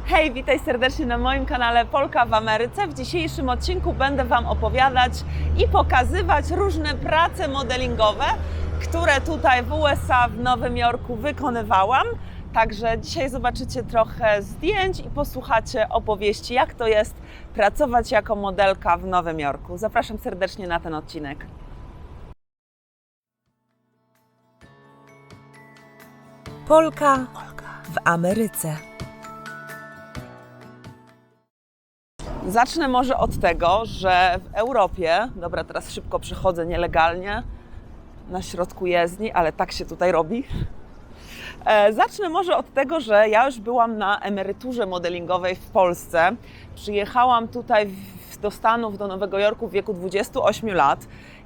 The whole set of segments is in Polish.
Hej, witaj serdecznie na moim kanale Polka w Ameryce. W dzisiejszym odcinku będę Wam opowiadać i pokazywać różne prace modelingowe, które tutaj w USA, w Nowym Jorku wykonywałam. Także dzisiaj zobaczycie trochę zdjęć i posłuchacie opowieści, jak to jest pracować jako modelka w Nowym Jorku. Zapraszam serdecznie na ten odcinek. Polka w Ameryce. Zacznę może od tego, że w Europie, dobra, teraz szybko przechodzę nielegalnie na środku jezdni, ale tak się tutaj robi. Zacznę może od tego, że ja już byłam na emeryturze modelingowej w Polsce. Przyjechałam tutaj do Stanów, do Nowego Jorku w wieku 28 lat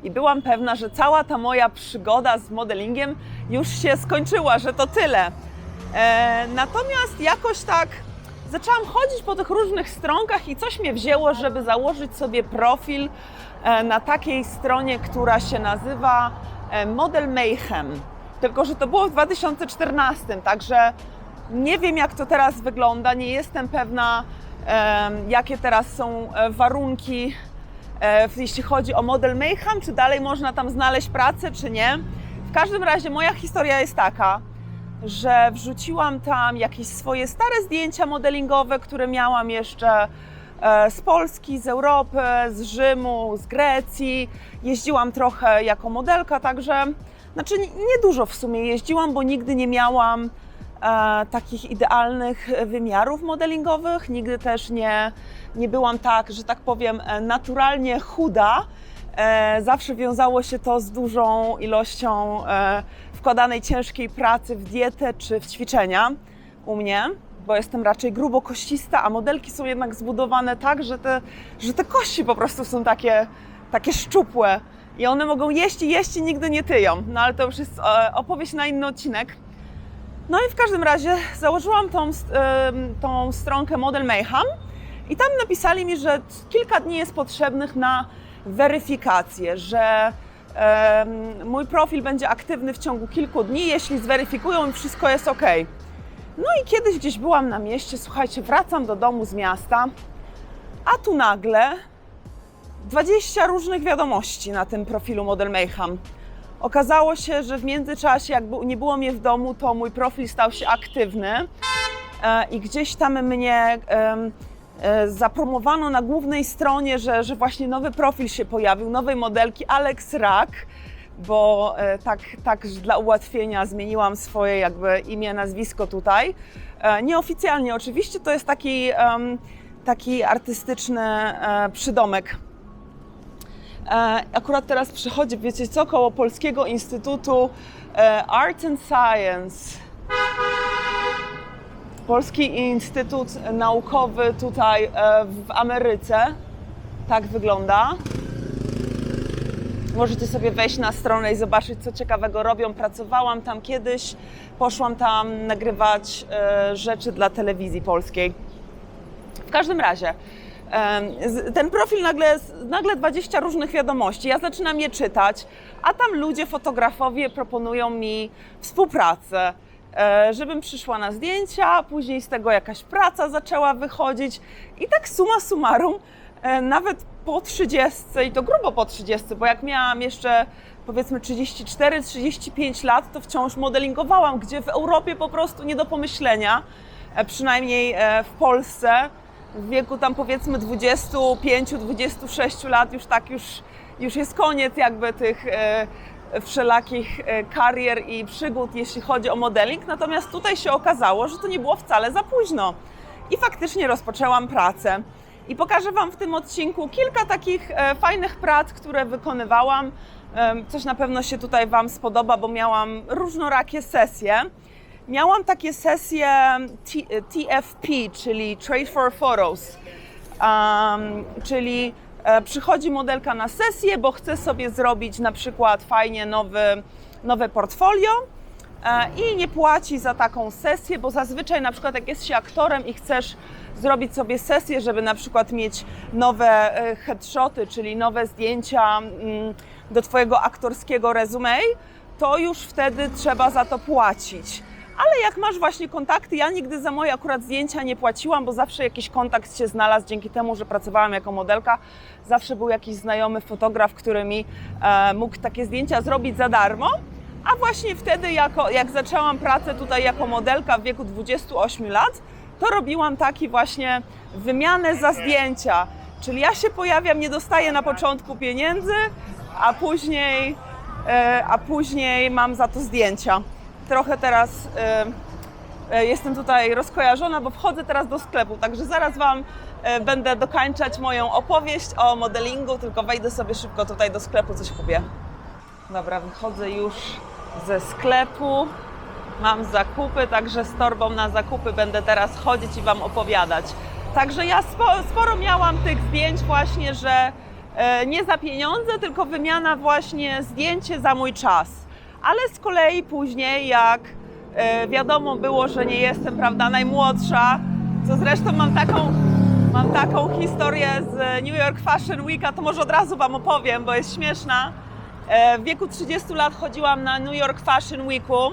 i byłam pewna, że cała ta moja przygoda z modelingiem już się skończyła, że to tyle. Natomiast jakoś tak zaczęłam chodzić po tych różnych stronkach i coś mnie wzięło, żeby założyć sobie profil na takiej stronie, która się nazywa Model Mayhem. Tylko że to było w 2014, także nie wiem, jak to teraz wygląda, nie jestem pewna, jakie teraz są warunki, jeśli chodzi o Model Mayhem, czy dalej można tam znaleźć pracę, czy nie. W każdym razie moja historia jest taka, że wrzuciłam tam jakieś swoje stare zdjęcia modelingowe, które miałam jeszcze z Polski, z Europy, z Rzymu, z Grecji. Jeździłam trochę jako modelka, także znaczy nie dużo w sumie jeździłam, bo nigdy nie miałam takich idealnych wymiarów modelingowych. Nigdy też nie byłam tak, że tak powiem, naturalnie chuda. Zawsze wiązało się to z dużą ilością wkładanej ciężkiej pracy w dietę czy w ćwiczenia u mnie, bo jestem raczej grubokoścista, a modelki są jednak zbudowane tak, że te kości po prostu są takie szczupłe i one mogą jeść i nigdy nie tyją. No ale to już jest opowieść na inny odcinek. No i w każdym razie założyłam tą stronkę Model Mayhem i tam napisali mi, że kilka dni jest potrzebnych na weryfikację, że mój profil będzie aktywny w ciągu kilku dni, jeśli zweryfikują i wszystko jest ok. No i kiedyś gdzieś byłam na mieście, słuchajcie, wracam do domu z miasta, a tu nagle 20 różnych wiadomości na tym profilu Model Mayhem. Okazało się, że w międzyczasie, jakby nie było mnie w domu, to mój profil stał się aktywny i gdzieś tam mnie zapromowano na głównej stronie, że właśnie nowy profil się pojawił, nowej modelki Alex Rack, bo tak dla ułatwienia zmieniłam swoje jakby imię, nazwisko tutaj. Nieoficjalnie oczywiście, to jest taki artystyczny przydomek. Akurat teraz przychodzi, wiecie co, koło Polskiego Instytutu Art and Science. Polski Instytut Naukowy tutaj w Ameryce. Tak wygląda. Możecie sobie wejść na stronę i zobaczyć, co ciekawego robią. Pracowałam tam kiedyś, poszłam tam nagrywać rzeczy dla telewizji polskiej. W każdym razie, ten profil nagle 20 różnych wiadomości. Ja zaczynam je czytać, a tam ludzie, fotografowie proponują mi współpracę, żebym przyszła na zdjęcia, później z tego jakaś praca zaczęła wychodzić i tak summa summarum, nawet po 30, i to grubo po 30, bo jak miałam jeszcze powiedzmy 34-35 lat, to wciąż modelingowałam, gdzie w Europie po prostu nie do pomyślenia, przynajmniej w Polsce, w wieku tam powiedzmy 25-26 lat już jest koniec jakby tych wszelakich karier i przygód, jeśli chodzi o modeling. Natomiast tutaj się okazało, że to nie było wcale za późno. I faktycznie rozpoczęłam pracę. I pokażę Wam w tym odcinku kilka takich fajnych prac, które wykonywałam. Coś na pewno się tutaj Wam spodoba, bo miałam różnorakie sesje. Miałam takie sesje TFP, czyli Trade for Photos, czyli przychodzi modelka na sesję, bo chce sobie zrobić na przykład fajnie nowe portfolio i nie płaci za taką sesję, bo zazwyczaj na przykład jak jest się aktorem i chcesz zrobić sobie sesję, żeby na przykład mieć nowe headshoty, czyli nowe zdjęcia do Twojego aktorskiego resume, to już wtedy trzeba za to płacić. Ale jak masz właśnie kontakty, ja nigdy za moje akurat zdjęcia nie płaciłam, bo zawsze jakiś kontakt się znalazł dzięki temu, że pracowałam jako modelka. Zawsze był jakiś znajomy fotograf, który mi mógł takie zdjęcia zrobić za darmo. A właśnie wtedy, jak zaczęłam pracę tutaj jako modelka w wieku 28 lat, to robiłam taki właśnie wymianę za zdjęcia. Czyli ja się pojawiam, nie dostaję na początku pieniędzy, a później mam za to zdjęcia. Trochę teraz jestem tutaj rozkojarzona, bo wchodzę teraz do sklepu, także zaraz Wam będę dokończać moją opowieść o modelingu, tylko wejdę sobie szybko tutaj do sklepu, coś kupię. Dobra, wychodzę już ze sklepu, mam zakupy, także z torbą na zakupy będę teraz chodzić i Wam opowiadać. Także ja sporo miałam tych zdjęć właśnie, że nie za pieniądze, tylko wymiana właśnie zdjęcie za mój czas. Ale z kolei później, jak wiadomo było, że nie jestem, prawda, najmłodsza, co zresztą mam taką historię z New York Fashion Weeka, to może od razu Wam opowiem, bo jest śmieszna. W wieku 30 lat chodziłam na New York Fashion Weeku.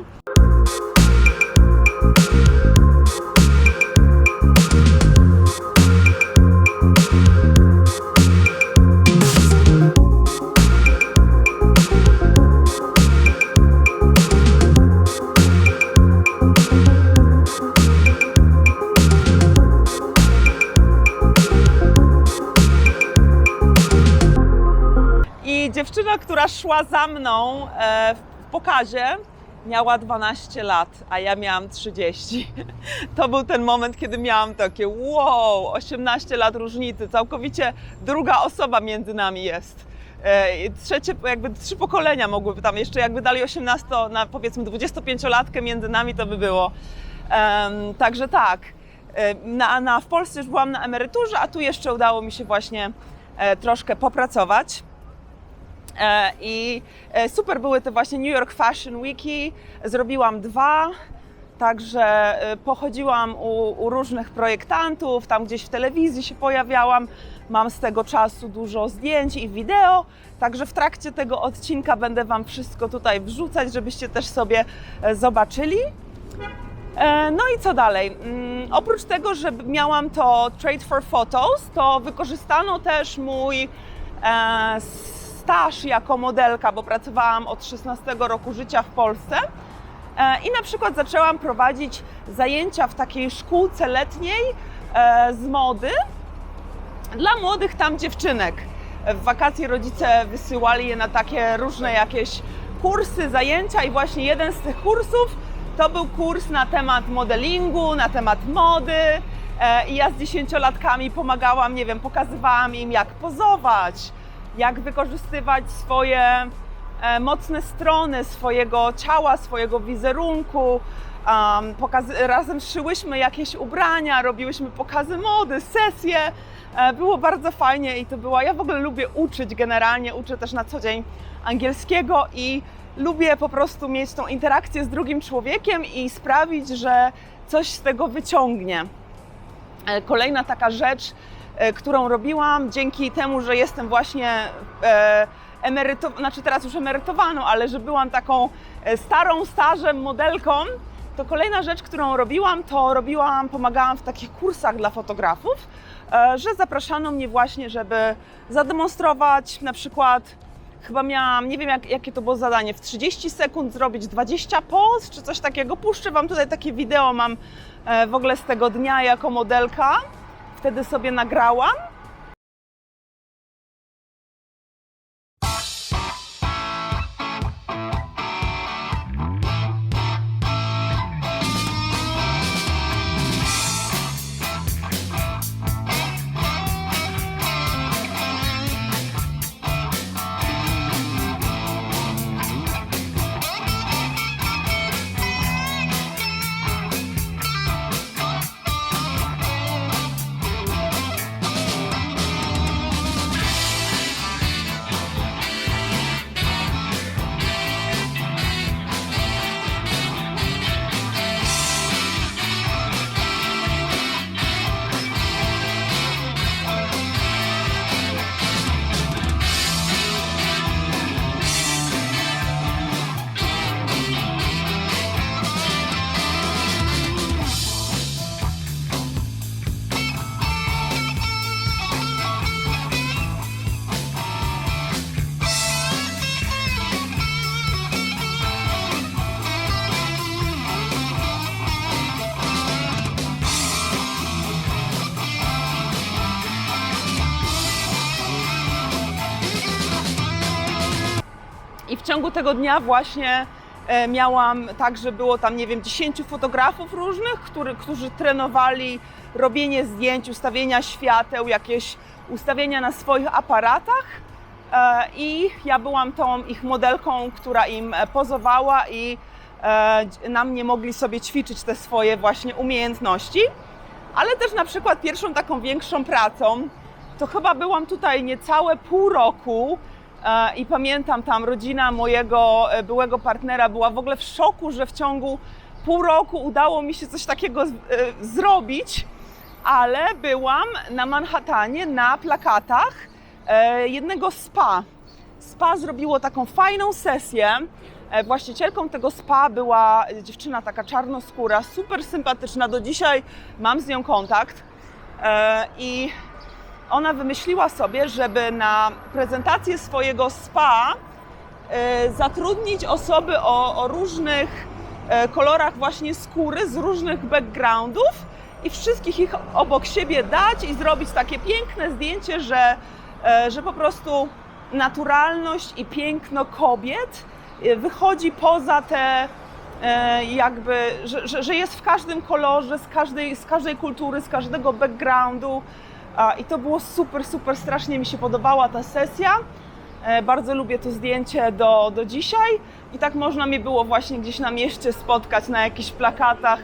Dziewczyna, która szła za mną w pokazie, miała 12 lat, a ja miałam 30. To był ten moment, kiedy miałam takie wow, 18 lat różnicy, całkowicie druga osoba między nami jest. Trzecie, jakby 3 pokolenia mogłyby tam jeszcze, jakby dali 18, na powiedzmy 25-latkę między nami, to by było. Także tak, w Polsce już byłam na emeryturze, a tu jeszcze udało mi się właśnie troszkę popracować. I super były te właśnie New York Fashion Weeki, zrobiłam 2, także pochodziłam u różnych projektantów, tam gdzieś w telewizji się pojawiałam, mam z tego czasu dużo zdjęć i wideo, także w trakcie tego odcinka będę Wam wszystko tutaj wrzucać, żebyście też sobie zobaczyli. No i co dalej? Oprócz tego, że miałam to Trade for Photos, to wykorzystano też mój staż jako modelka, bo pracowałam od 16 roku życia w Polsce i na przykład zaczęłam prowadzić zajęcia w takiej szkółce letniej z mody dla młodych tam dziewczynek. W wakacje rodzice wysyłali je na takie różne jakieś kursy, zajęcia i właśnie jeden z tych kursów to był kurs na temat modelingu, na temat mody i ja z 10-latkami pomagałam, nie wiem, pokazywałam im jak pozować, jak wykorzystywać swoje mocne strony swojego ciała, swojego wizerunku. Razem szyłyśmy jakieś ubrania, robiłyśmy pokazy mody, sesje. Było bardzo fajnie i to było, ja w ogóle lubię uczyć generalnie, uczę też na co dzień angielskiego i lubię po prostu mieć tą interakcję z drugim człowiekiem i sprawić, że coś z tego wyciągnie. Kolejna taka rzecz, którą robiłam dzięki temu, że jestem właśnie znaczy teraz już emerytowaną, ale że byłam taką starzem modelką, to kolejna rzecz, którą robiłam, pomagałam w takich kursach dla fotografów, że zapraszano mnie właśnie, żeby zademonstrować na przykład, chyba miałam, nie wiem jakie to było zadanie, w 30 sekund zrobić 20 poz, czy coś takiego. Puszczę Wam tutaj takie wideo, mam w ogóle z tego dnia jako modelka. Wtedy sobie nagrałam. I w ciągu tego dnia właśnie miałam tak, że było tam, nie wiem, 10 fotografów różnych, którzy trenowali robienie zdjęć, ustawienia świateł, jakieś ustawienia na swoich aparatach. I ja byłam tą ich modelką, która im pozowała i na mnie mogli sobie ćwiczyć te swoje właśnie umiejętności. Ale też na przykład pierwszą taką większą pracą, to chyba byłam tutaj niecałe pół roku i pamiętam, tam rodzina mojego byłego partnera była w ogóle w szoku, że w ciągu pół roku udało mi się coś takiego zrobić, ale byłam na Manhattanie na plakatach jednego spa. Spa zrobiło taką fajną sesję. Właścicielką tego spa była dziewczyna taka czarnoskóra, super sympatyczna, do dzisiaj mam z nią kontakt i ona wymyśliła sobie, żeby na prezentację swojego spa zatrudnić osoby o różnych kolorach właśnie skóry, z różnych backgroundów i wszystkich ich obok siebie dać i zrobić takie piękne zdjęcie, że po prostu naturalność i piękno kobiet wychodzi poza te jakby, że jest w każdym kolorze, z każdej kultury, z każdego backgroundu. I to było super, super, strasznie mi się podobała ta sesja. Bardzo lubię to zdjęcie do dzisiaj i tak można mi było właśnie gdzieś na mieście spotkać na jakichś plakatach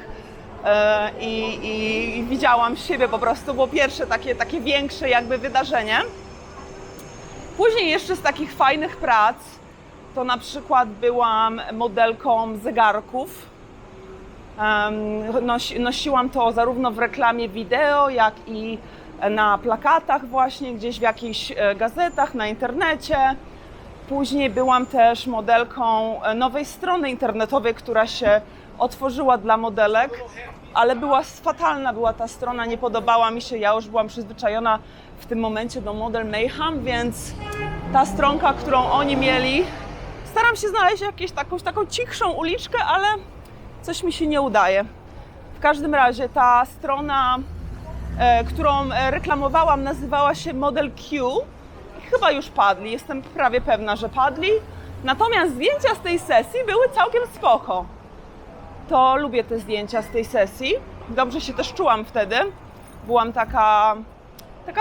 i widziałam siebie po prostu, było pierwsze takie większe jakby wydarzenie. Później jeszcze z takich fajnych prac to na przykład byłam modelką zegarków. Nosiłam to zarówno w reklamie wideo, jak i na plakatach właśnie, gdzieś w jakichś gazetach, na internecie. Później byłam też modelką nowej strony internetowej, która się otworzyła dla modelek, ale była fatalna, była ta strona, nie podobała mi się, ja już byłam przyzwyczajona w tym momencie do Model Mayhem, więc ta stronka, którą oni mieli, staram się znaleźć jakąś taką cichszą uliczkę, ale coś mi się nie udaje. W każdym razie ta strona, którą reklamowałam, nazywała się Model Q i chyba już padli, jestem prawie pewna, że padli. Natomiast zdjęcia z tej sesji były całkiem spoko. To lubię te zdjęcia z tej sesji. Dobrze się też czułam wtedy. Byłam taka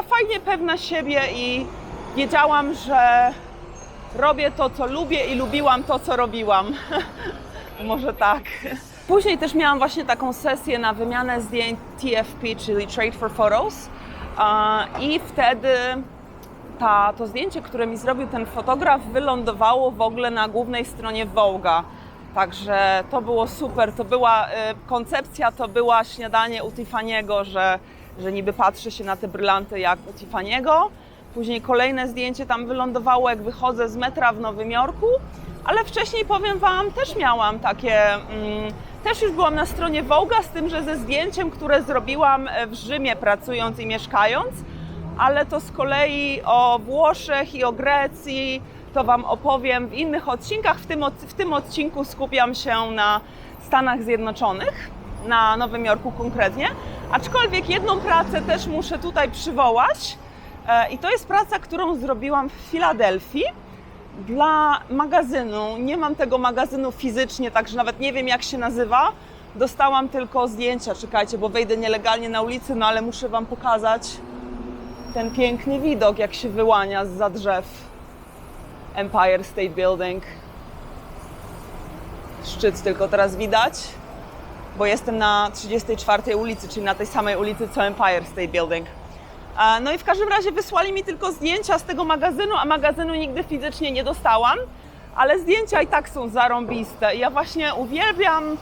fajnie pewna siebie i wiedziałam, że robię to, co lubię i lubiłam to, co robiłam. Może tak. Później też miałam właśnie taką sesję na wymianę zdjęć TFP, czyli Trade for Photos. I wtedy to zdjęcie, które mi zrobił ten fotograf, wylądowało w ogóle na głównej stronie Vogue'a. Także to było super, to była koncepcja, to była śniadanie u Tiffany'ego, że niby patrzy się na te brylanty jak u Tiffany'ego. Później kolejne zdjęcie tam wylądowało, jak wychodzę z metra w Nowym Jorku, ale wcześniej, powiem Wam, też miałam takie, też już byłam na stronie Vogue'a, z tym, że ze zdjęciem, które zrobiłam w Rzymie pracując i mieszkając, ale to z kolei o Włoszech i o Grecji, to Wam opowiem w innych odcinkach. W tym odcinku skupiam się na Stanach Zjednoczonych, na Nowym Jorku konkretnie, aczkolwiek jedną pracę też muszę tutaj przywołać i to jest praca, którą zrobiłam w Filadelfii dla magazynu. Nie mam tego magazynu fizycznie, także nawet nie wiem, jak się nazywa. Dostałam tylko zdjęcia, czekajcie, bo wejdę nielegalnie na ulicy, no ale muszę Wam pokazać ten piękny widok, jak się wyłania zza drzew. Empire State Building. Szczyt tylko teraz widać, bo jestem na 34 ulicy, czyli na tej samej ulicy co Empire State Building. No i w każdym razie wysłali mi tylko zdjęcia z tego magazynu, a magazynu nigdy fizycznie nie dostałam, ale zdjęcia i tak są zarąbiste. Ja właśnie uwielbiam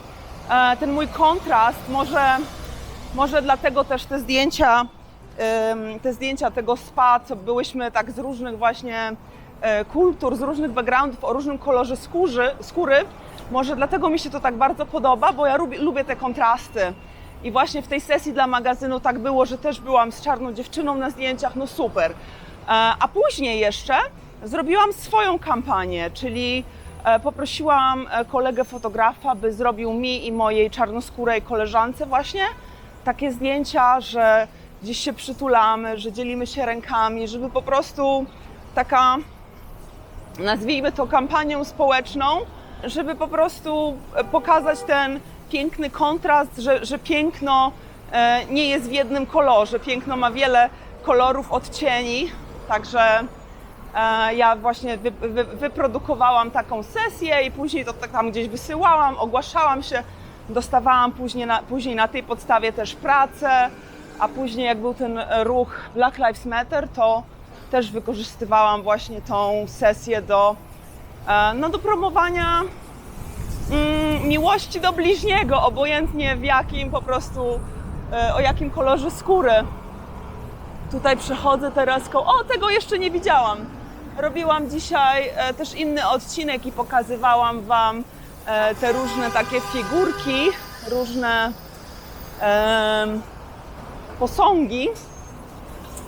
ten mój kontrast, może dlatego też te zdjęcia tego spa, co byłyśmy tak z różnych właśnie kultur, z różnych backgroundów, o różnym kolorze skóry. Może dlatego mi się to tak bardzo podoba, bo ja lubię te kontrasty. I właśnie w tej sesji dla magazynu tak było, że też byłam z czarną dziewczyną na zdjęciach, no super. A później jeszcze zrobiłam swoją kampanię, czyli poprosiłam kolegę fotografa, by zrobił mi i mojej czarnoskórej koleżance właśnie takie zdjęcia, że gdzieś się przytulamy, że dzielimy się rękami, żeby po prostu taka nazwijmy to kampanią społeczną, żeby po prostu pokazać ten piękny kontrast, że piękno nie jest w jednym kolorze. Piękno ma wiele kolorów, odcieni, także ja właśnie wyprodukowałam taką sesję i później to tak tam gdzieś wysyłałam, ogłaszałam się, dostawałam później na tej podstawie też pracę, a później jak był ten ruch Black Lives Matter, to też wykorzystywałam właśnie tą sesję do promowania miłości do bliźniego, obojętnie w jakim po prostu, o jakim kolorze skóry. Tutaj przechodzę teraz o, tego jeszcze nie widziałam. Robiłam dzisiaj też inny odcinek i pokazywałam Wam te różne takie figurki, różne posągi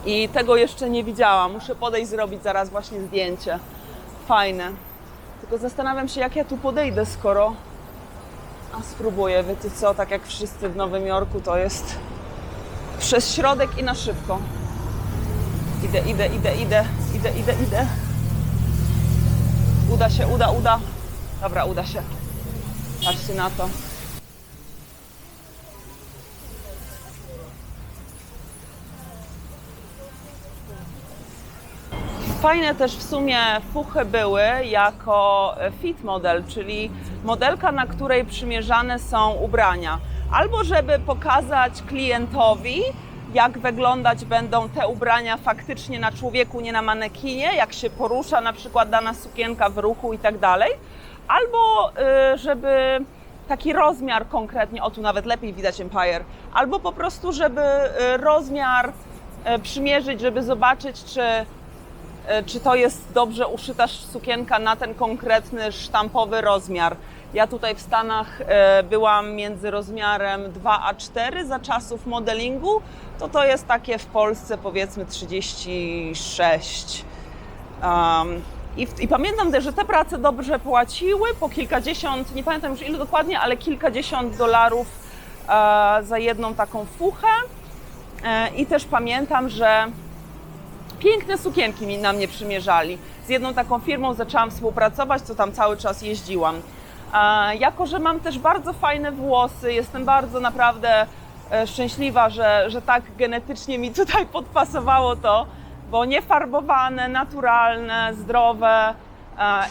i tego jeszcze nie widziałam. Muszę podejść, zrobić zaraz właśnie zdjęcie. Fajne. Tylko zastanawiam się, jak ja tu podejdę, skoro... A spróbuję, wiecie co, tak jak wszyscy w Nowym Jorku, to jest przez środek i na szybko. Idę. Uda się, uda. Dobra, uda się. Patrzcie na to. Fajne też w sumie fuchy były jako fit model, czyli modelka, na której przymierzane są ubrania. Albo żeby pokazać klientowi, jak wyglądać będą te ubrania faktycznie na człowieku, nie na manekinie, jak się porusza na przykład dana sukienka w ruchu i tak dalej. Albo żeby taki rozmiar konkretnie, o tu nawet lepiej widać Empire, albo po prostu żeby rozmiar przymierzyć, żeby zobaczyć, czy to jest dobrze uszyta sukienka na ten konkretny sztampowy rozmiar. Ja tutaj w Stanach byłam między rozmiarem 2 a 4 za czasów modelingu, to jest takie w Polsce powiedzmy 36. I pamiętam też, że te prace dobrze płaciły, po kilkadziesiąt, nie pamiętam już ilu dokładnie, ale kilkadziesiąt dolarów za jedną taką fuchę. I też pamiętam, że piękne sukienki na mnie przymierzali. Z jedną taką firmą zaczęłam współpracować, co tam cały czas jeździłam. Jako że mam też bardzo fajne włosy, jestem bardzo naprawdę szczęśliwa, że tak genetycznie mi tutaj podpasowało to, bo niefarbowane, naturalne, zdrowe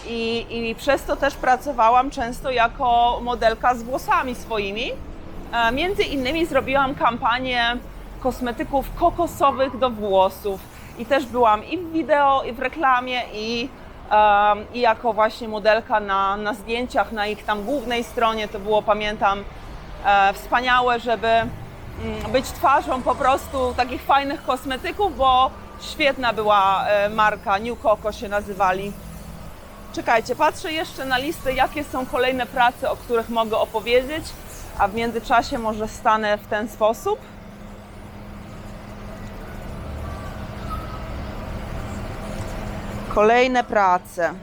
i przez to też pracowałam często jako modelka z włosami swoimi. Między innymi zrobiłam kampanię kosmetyków kokosowych do włosów i też byłam i w wideo, i w reklamie, i jako właśnie modelka na zdjęciach na ich tam głównej stronie. To było, pamiętam, wspaniałe, żeby być twarzą po prostu takich fajnych kosmetyków, bo świetna była marka, New Coco się nazywali. Czekajcie, patrzę jeszcze na listę, jakie są kolejne prace, o których mogę opowiedzieć, a w międzyczasie może stanę w ten sposób. Kolejne prace.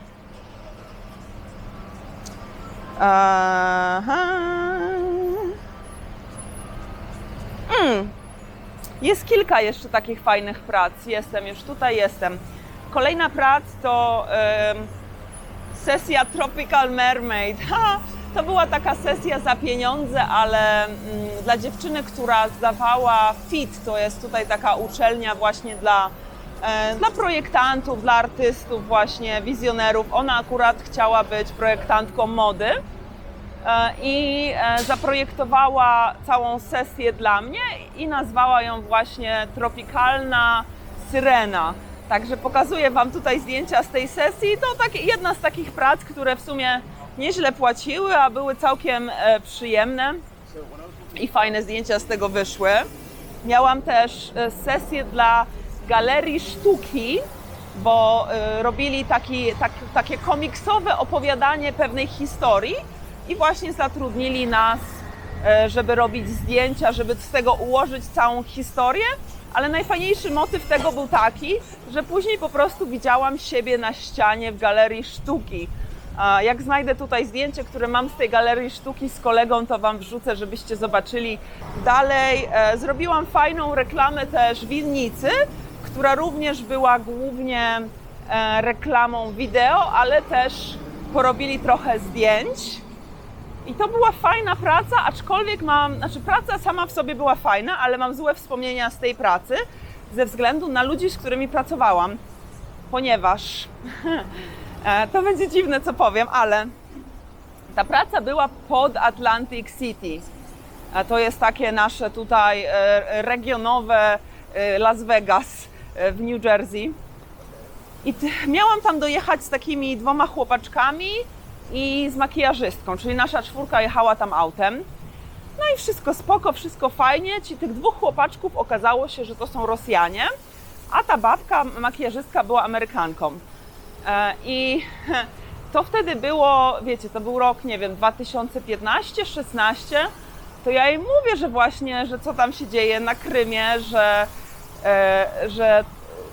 Jest kilka jeszcze takich fajnych prac. Już tutaj jestem. Kolejna prac to sesja Tropical Mermaid. To była taka sesja za pieniądze, ale dla dziewczyny, która zdawała FIT, to jest tutaj taka uczelnia właśnie dla projektantów, dla artystów, właśnie wizjonerów. Ona akurat chciała być projektantką mody i zaprojektowała całą sesję dla mnie i nazwała ją właśnie Tropikalna Syrena. Także pokazuję Wam tutaj zdjęcia z tej sesji. To jedna z takich prac, które w sumie nieźle płaciły, a były całkiem przyjemne i fajne zdjęcia z tego wyszły. Miałam też sesję dla Galerii Sztuki, bo robili takie komiksowe opowiadanie pewnej historii i właśnie zatrudnili nas, żeby robić zdjęcia, żeby z tego ułożyć całą historię, ale najfajniejszy motyw tego był taki, że później po prostu widziałam siebie na ścianie w Galerii Sztuki. Jak znajdę tutaj zdjęcie, które mam z tej Galerii Sztuki z kolegą, to Wam wrzucę, żebyście zobaczyli. Dalej zrobiłam fajną reklamę też winnicy, która również była głównie reklamą wideo, ale też porobili trochę zdjęć. I to była fajna praca, aczkolwiek praca sama w sobie była fajna, ale mam złe wspomnienia z tej pracy ze względu na ludzi, z którymi pracowałam, ponieważ to będzie dziwne, co powiem, ale ta praca była pod Atlantic City. To jest takie nasze tutaj regionowe Las Vegas w New Jersey. I miałam tam dojechać z takimi 2 chłopaczkami i z makijażystką, czyli nasza 4 jechała tam autem. No i wszystko spoko, wszystko fajnie. Tych 2 chłopaczków okazało się, że to są Rosjanie, a ta babka, makijażystka, była Amerykanką. I to wtedy było, wiecie, to był rok, nie wiem, 2015-16. To ja jej mówię, że właśnie, że co tam się dzieje na Krymie, że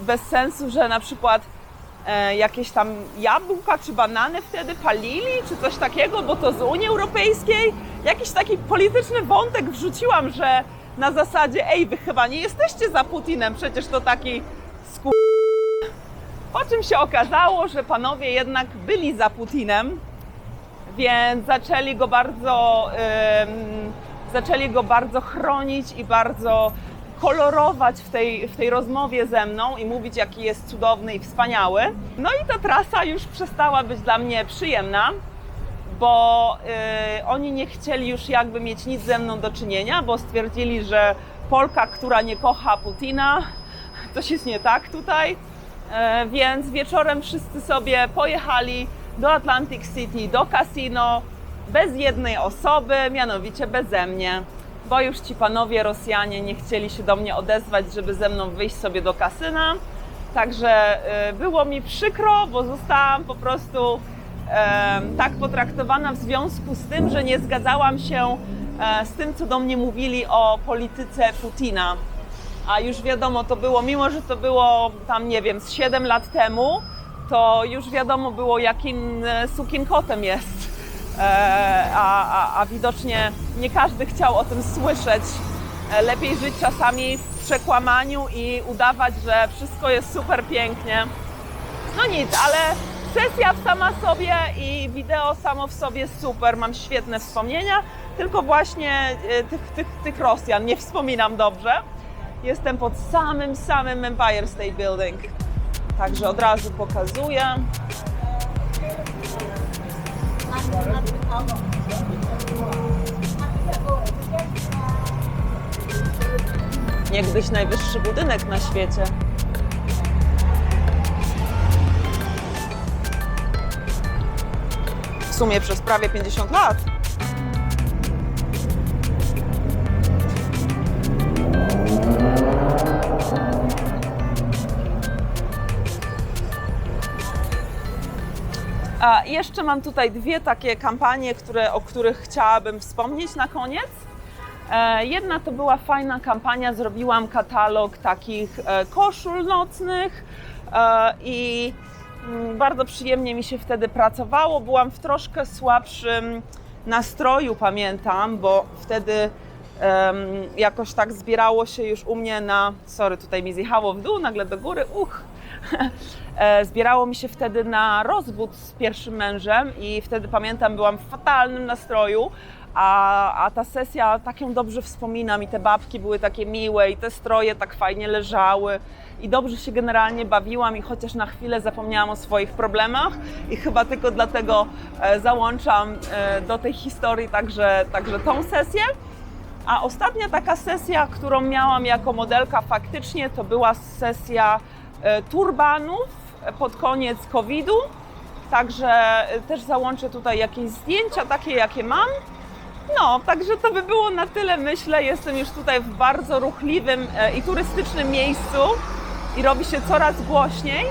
bez sensu, że na przykład jakieś tam jabłka czy banany wtedy palili, czy coś takiego, bo to z Unii Europejskiej. Jakiś taki polityczny wątek wrzuciłam, że na zasadzie, ej, wy chyba nie jesteście za Putinem, przecież to taki Po czym się okazało, że panowie jednak byli za Putinem, więc zaczęli go bardzo chronić i bardzo kolorować w tej rozmowie ze mną i mówić, jaki jest cudowny i wspaniały. No i ta trasa już przestała być dla mnie przyjemna, bo oni nie chcieli już jakby mieć nic ze mną do czynienia, bo stwierdzili, że Polka, która nie kocha Putina, coś jest nie tak tutaj. Więc wieczorem wszyscy sobie pojechali do Atlantic City, do kasino, bez jednej osoby, mianowicie beze mnie. Bo już ci panowie Rosjanie nie chcieli się do mnie odezwać, żeby ze mną wyjść sobie do kasyna. Także było mi przykro, bo zostałam po prostu tak potraktowana w związku z tym, że nie zgadzałam się z tym, co do mnie mówili o polityce Putina. A już wiadomo, to było, mimo że to było tam, nie wiem, z 7 lat temu, to już wiadomo było, jakim sukinkotem jest. A widocznie nie każdy chciał o tym słyszeć. Lepiej żyć czasami w przekłamaniu i udawać, że wszystko jest super pięknie. No nic, ale sesja sama sobie i wideo samo w sobie super, mam świetne wspomnienia, tylko właśnie tych Rosjan nie wspominam dobrze. Jestem pod samym Empire State Building, także od razu pokazuję. Niechbyś najwyższy budynek na świecie. W sumie przez prawie 50 lat. A jeszcze mam tutaj 2 takie kampanie, o których chciałabym wspomnieć na koniec. Jedna to była fajna kampania, zrobiłam katalog takich koszul nocnych i bardzo przyjemnie mi się wtedy pracowało. Byłam w troszkę słabszym nastroju, pamiętam, bo wtedy jakoś tak zbierało się już u mnie sorry, tutaj mi zjechało w dół, nagle do góry, Zbierało mi się wtedy na rozwód z pierwszym mężem i wtedy pamiętam, byłam w fatalnym nastroju, a ta sesja, tak ją dobrze wspominam i te babki były takie miłe i te stroje tak fajnie leżały i dobrze się generalnie bawiłam i chociaż na chwilę zapomniałam o swoich problemach i chyba tylko dlatego załączam do tej historii także tą sesję. A ostatnia taka sesja, którą miałam jako modelka faktycznie, to była sesja turbanów pod koniec COVID-u, także też załączę tutaj jakieś zdjęcia takie, jakie mam. No, także to by było na tyle, myślę. Jestem już tutaj w bardzo ruchliwym i turystycznym miejscu i robi się coraz głośniej,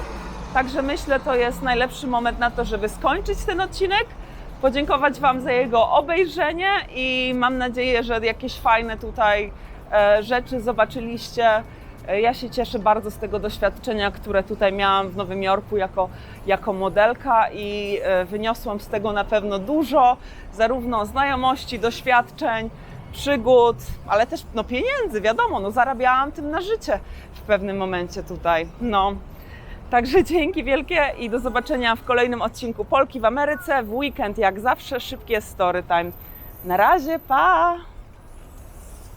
także myślę, to jest najlepszy moment na to, żeby skończyć ten odcinek, podziękować Wam za jego obejrzenie i mam nadzieję, że jakieś fajne tutaj rzeczy zobaczyliście. Ja się cieszę bardzo z tego doświadczenia, które tutaj miałam w Nowym Jorku jako modelka i wyniosłam z tego na pewno dużo, zarówno znajomości, doświadczeń, przygód, ale też pieniędzy, wiadomo, zarabiałam tym na życie w pewnym momencie tutaj. Także dzięki wielkie i do zobaczenia w kolejnym odcinku Polki w Ameryce. W weekend jak zawsze szybkie story time. Na razie, pa!